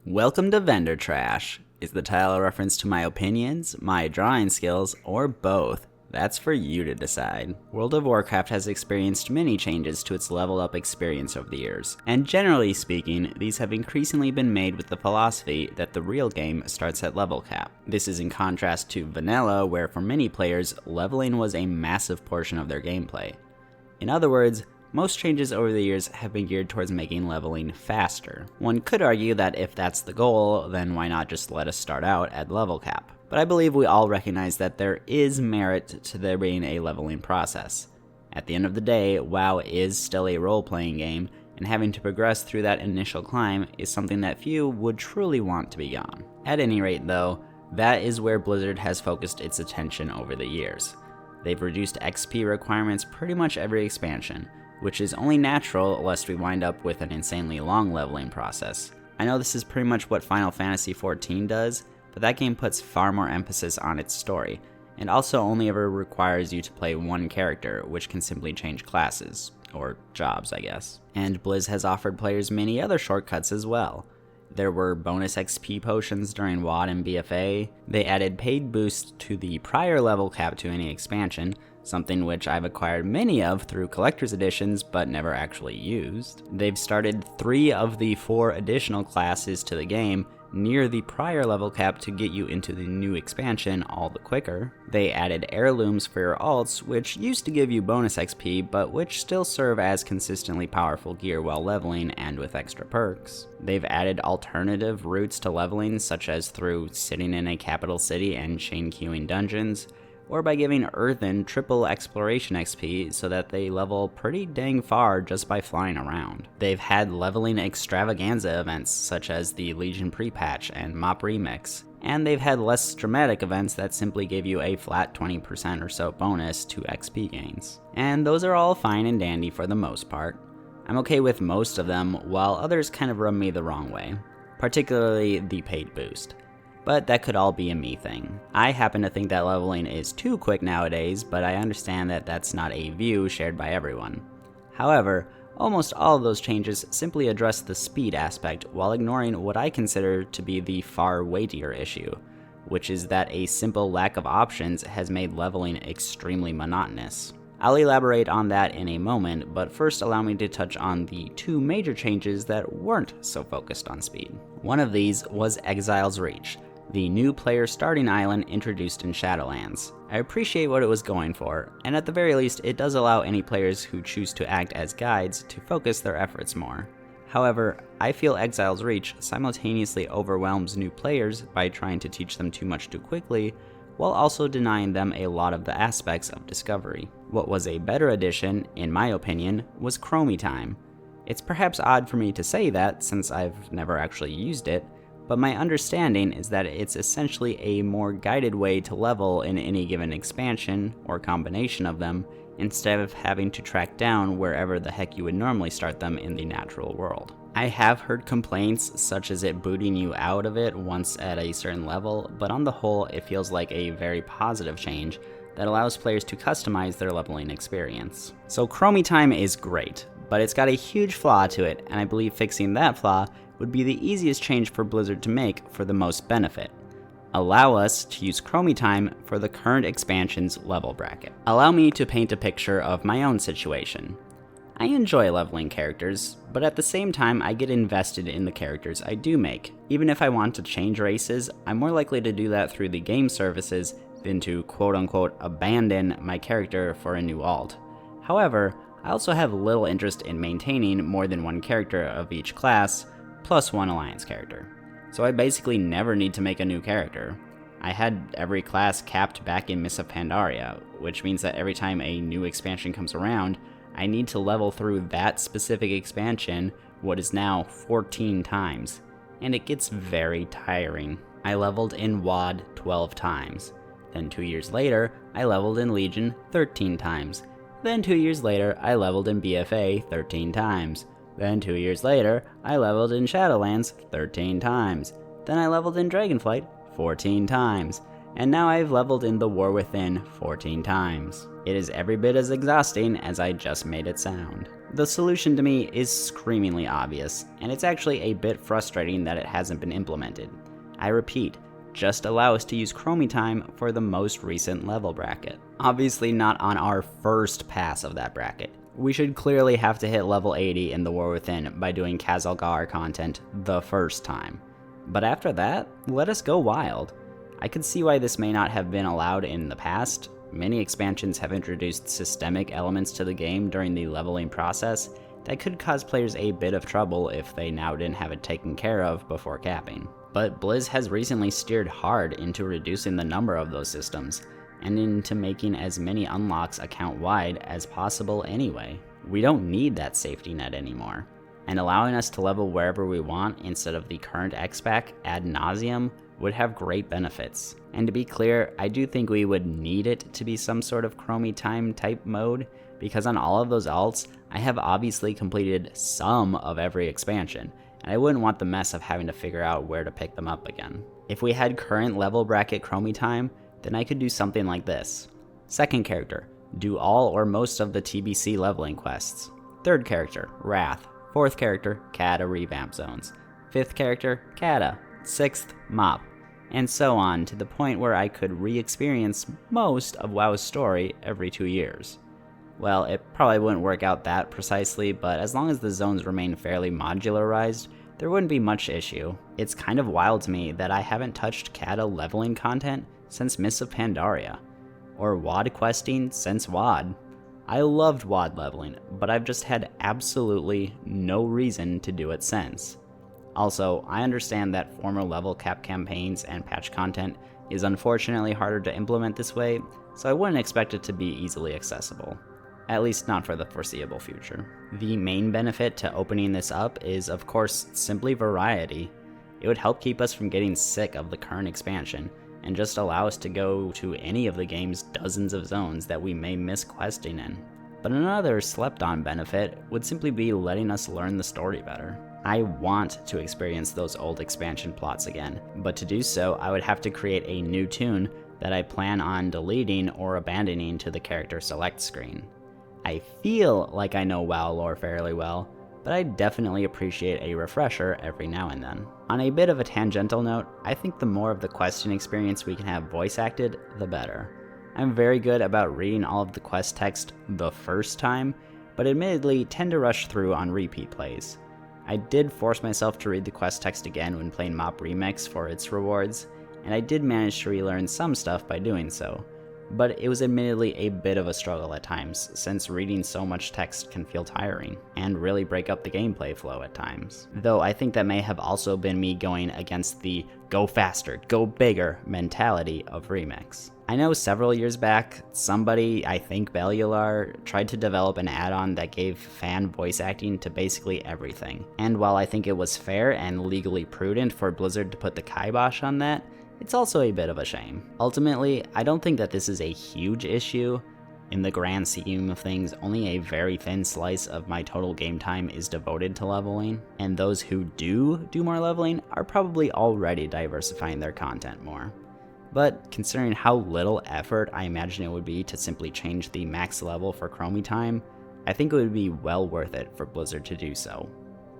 Welcome to Vendor Trash. Is the title a reference to my opinions, my drawing skills, or both? That's for you to decide. World of Warcraft has experienced many changes to its level up experience over the years, and generally speaking, these have increasingly been made with the philosophy that the real game starts at level cap. This is in contrast to vanilla, where for many players, leveling was a massive portion of their gameplay. In other words, most changes over the years have been geared towards making leveling faster. One could argue that if that's the goal, then why not just let us start out at level cap? But I believe we all recognize that there is merit to there being a leveling process. At the end of the day, WoW is still a role-playing game, and having to progress through that initial climb is something that few would truly want to be gone. At any rate though, that is where Blizzard has focused its attention over the years. They've reduced XP requirements pretty much every expansion, which is only natural lest we wind up with an insanely long leveling process. I know this is pretty much what Final Fantasy XIV does, but that game puts far more emphasis on its story, and also only ever requires you to play one character, which can simply change classes, or jobs I guess. And Blizz has offered players many other shortcuts as well. There were bonus XP potions during WoD and BFA, they added paid boosts to the prior level cap to any expansion, something which I've acquired many of through collector's editions but never actually used. They've started 3 of the 4 additional classes to the game near the prior level cap to get you into the new expansion all the quicker. They added heirlooms for your alts, which used to give you bonus XP, but which still serve as consistently powerful gear while leveling and with extra perks. They've added alternative routes to leveling, such as through sitting in a capital city and chain queuing dungeons, or by giving Earthen triple exploration XP so that they level pretty dang far just by flying around. They've had leveling extravaganza events such as the Legion pre-patch and Mop Remix, and they've had less dramatic events that simply give you a flat 20% or so bonus to XP gains. And those are all fine and dandy for the most part. I'm okay with most of them, while others kind of rub me the wrong way, particularly the paid boost. But that could all be a me thing. I happen to think that leveling is too quick nowadays, but I understand that that's not a view shared by everyone. However, almost all of those changes simply address the speed aspect while ignoring what I consider to be the far weightier issue, which is that a simple lack of options has made leveling extremely monotonous. I'll elaborate on that in a moment, but first allow me to touch on the 2 major changes that weren't so focused on speed. One of these was Exile's Reach, the new player starting island introduced in Shadowlands. I appreciate what it was going for, and at the very least it does allow any players who choose to act as guides to focus their efforts more. However, I feel Exile's Reach simultaneously overwhelms new players by trying to teach them too much too quickly, while also denying them a lot of the aspects of discovery. What was a better addition, in my opinion, was Chromie Time. It's perhaps odd for me to say that since I've never actually used it, but my understanding is that it's essentially a more guided way to level in any given expansion, or combination of them, instead of having to track down wherever the heck you would normally start them in the natural world. I have heard complaints such as it booting you out of it once at a certain level, but on the whole it feels like a very positive change that allows players to customize their leveling experience. So Chromie Time is great, but it's got a huge flaw to it, and I believe fixing that flaw would be the easiest change for Blizzard to make for the most benefit. Allow us to use Chromie Time for the current expansion's level bracket. Allow me to paint a picture of my own situation. I enjoy leveling characters, but at the same time I get invested in the characters I do make. Even if I want to change races, I'm more likely to do that through the game services than to quote-unquote abandon my character for a new alt. However, I also have little interest in maintaining more than one character of each class, plus one alliance character. So I basically never need to make a new character. I had every class capped back in Mists of Pandaria, which means that every time a new expansion comes around, I need to level through that specific expansion what is now 14 times, and it gets very tiring. I leveled in WoD 12 times. Then 2 years later, I leveled in Legion 13 times. Then 2 years later, I leveled in BFA 13 times. Then 2 years later, I leveled in Shadowlands 13 times. Then I leveled in Dragonflight 14 times. And now I've leveled in The War Within 14 times. It is every bit as exhausting as I just made it sound. The solution to me is screamingly obvious, and it's actually a bit frustrating that it hasn't been implemented. I repeat, just allow us to use Chromie time for the most recent level bracket. Obviously not on our first pass of that bracket. We should clearly have to hit level 80 in the War Within by doing Khazalgar content the first time. But after that, let us go wild. I could see why this may not have been allowed in the past. Many expansions have introduced systemic elements to the game during the leveling process that could cause players a bit of trouble if they now didn't have it taken care of before capping. But Blizz has recently steered hard into reducing the number of those systems, and into making as many unlocks account-wide as possible anyway. We don't need that safety net anymore. And allowing us to level wherever we want instead of the current X-Pack ad nauseum would have great benefits. And to be clear, I do think we would need it to be some sort of Chromie time type mode, because on all of those alts, I have obviously completed some of every expansion, and I wouldn't want the mess of having to figure out where to pick them up again. If we had current level bracket Chromie time, then I could do something like this. Second character, do all or most of the TBC leveling quests. Third character, Wrath. Fourth character, Kata revamp zones. Fifth character, Kata. Sixth, Mop. And so on to the point where I could re-experience most of WoW's story every 2 years. Well, it probably wouldn't work out that precisely, but as long as the zones remain fairly modularized, there wouldn't be much issue. It's kind of wild to me that I haven't touched Kata leveling content since Mists of Pandaria, or WoD questing since WoD. I loved WoD leveling, but I've just had absolutely no reason to do it since. Also, I understand that former level cap campaigns and patch content is unfortunately harder to implement this way, so I wouldn't expect it to be easily accessible. At least not for the foreseeable future. The main benefit to opening this up is, of course, simply variety. It would help keep us from getting sick of the current expansion, and just allow us to go to any of the game's dozens of zones that we may miss questing in. But another slept-on benefit would simply be letting us learn the story better. I want to experience those old expansion plots again, but to do so, I would have to create a new toon that I plan on deleting or abandoning to the character select screen. I feel like I know WoW lore fairly well, but I definitely appreciate a refresher every now and then. On a bit of a tangential note, I think the more of the question experience we can have voice acted, the better. I'm very good about reading all of the quest text the first time, but admittedly tend to rush through on repeat plays. I did force myself to read the quest text again when playing Mop Remix for its rewards, and I did manage to relearn some stuff by doing so. But it was admittedly a bit of a struggle at times, since reading so much text can feel tiring, and really break up the gameplay flow at times. Though I think that may have also been me going against the go faster, go bigger mentality of Remix. I know several years back, somebody, I think Bellular, tried to develop an add-on that gave fan voice acting to basically everything. And while I think it was fair and legally prudent for Blizzard to put the kibosh on that, it's also a bit of a shame. Ultimately, I don't think that this is a huge issue. In the grand scheme of things, only a very thin slice of my total game time is devoted to leveling, and those who do more leveling are probably already diversifying their content more. But considering how little effort I imagine it would be to simply change the max level for Chromie time, I think it would be well worth it for Blizzard to do so.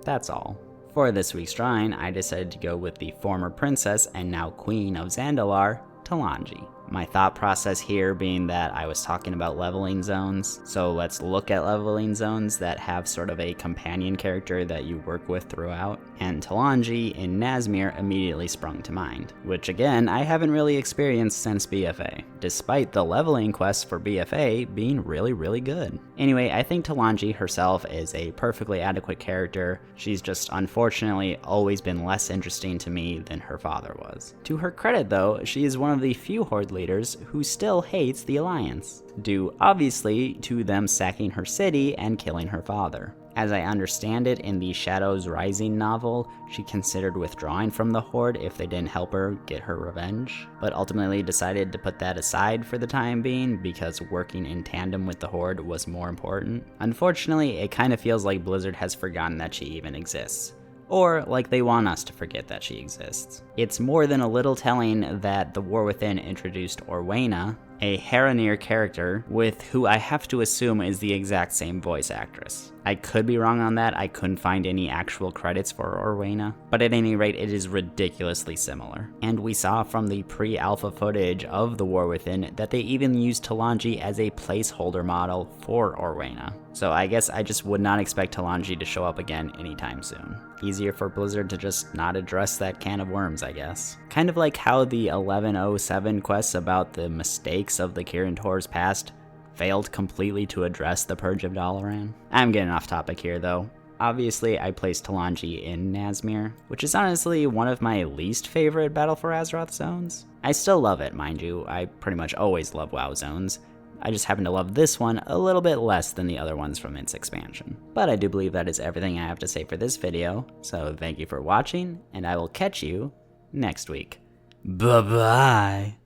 That's all. For this week's drawing, I decided to go with the former princess and now queen of Zandalar, Talanji. My thought process here being that I was talking about leveling zones, so let's look at leveling zones that have sort of a companion character that you work with throughout, and Talanji in Nazmir immediately sprung to mind, which again, I haven't really experienced since BFA, despite the leveling quests for BFA being really good. Anyway, I think Talanji herself is a perfectly adequate character. She's just unfortunately always been less interesting to me than her father was. To her credit though, she is one of the few Horde leaders who still hates the Alliance, due obviously to them sacking her city and killing her father. As I understand it, in the Shadows Rising novel, she considered withdrawing from the Horde if they didn't help her get her revenge, but ultimately decided to put that aside for the time being because working in tandem with the Horde was more important. Unfortunately, it kind of feels like Blizzard has forgotten that she even exists. Or like they want us to forget that she exists. It's more than a little telling that the War Within introduced Orwena, a Haranir character with who I have to assume is the exact same voice actress. I could be wrong on that, I couldn't find any actual credits for Orwena, but at any rate it is ridiculously similar. And we saw from the pre-alpha footage of The War Within that they even used Talanji as a placeholder model for Orwena. So I guess I just would not expect Talanji to show up again anytime soon. Easier for Blizzard to just not address that can of worms, I guess. Kind of like how the 1107 quests about the mistakes of the Kirin Tor's past failed completely to address the Purge of Dalaran. I'm getting off topic here though. Obviously, I placed Talanji in Nazmir, which is honestly one of my least favorite Battle for Azeroth zones. I still love it, mind you, I pretty much always love WoW zones. I just happen to love this one a little bit less than the other ones from its expansion. But I do believe that is everything I have to say for this video, so thank you for watching, and I will catch you next week. Bye-bye!